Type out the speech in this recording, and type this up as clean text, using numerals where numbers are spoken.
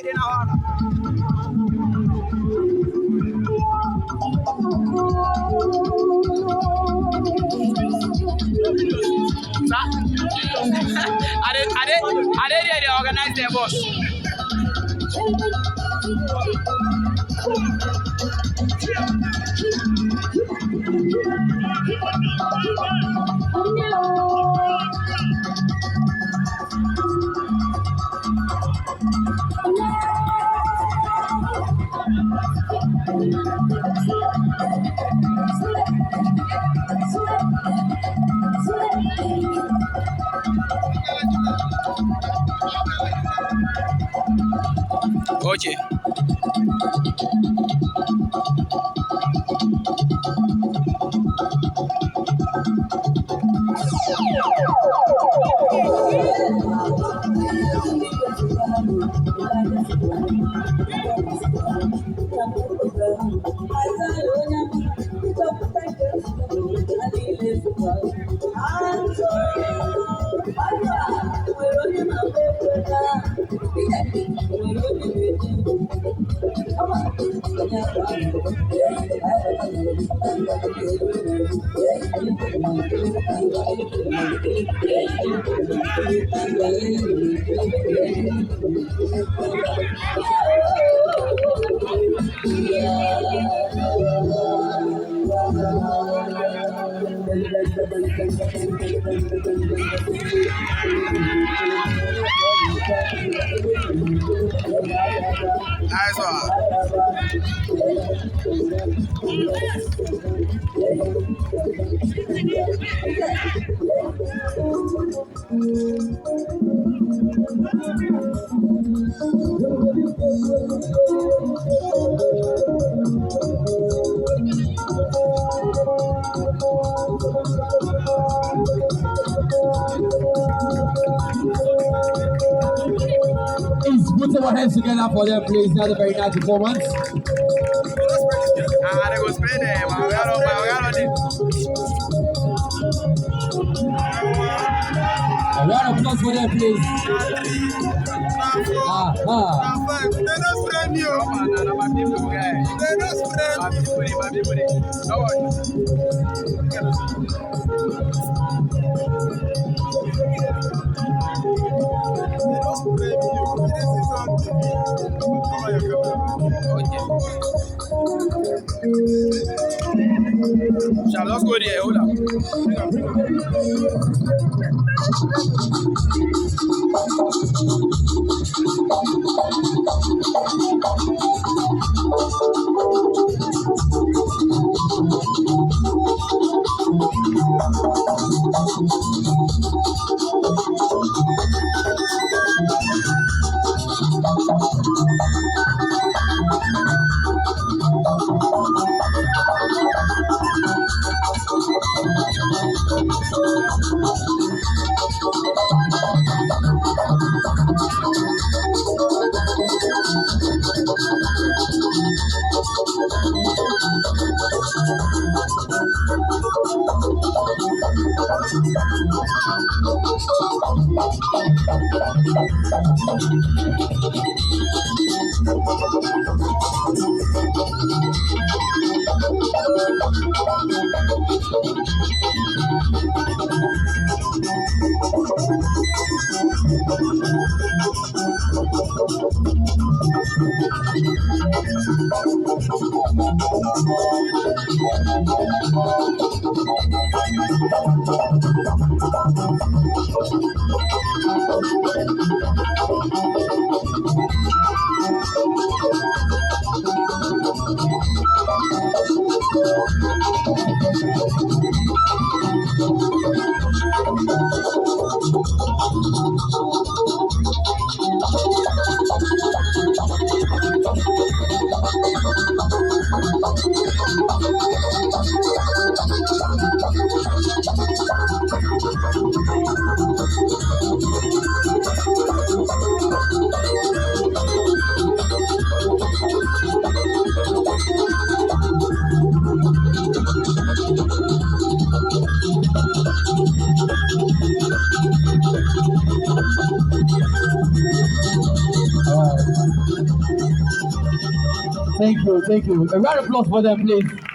Are they organize their boss? Okay. Nice one. Put our hands together for them, please. That's a very nice performance. They go spray them. A round of applause for them, please. They don't spray me. They don't spray me. Shall just go there, hold on. Thank you, thank you. A round of applause for them, please.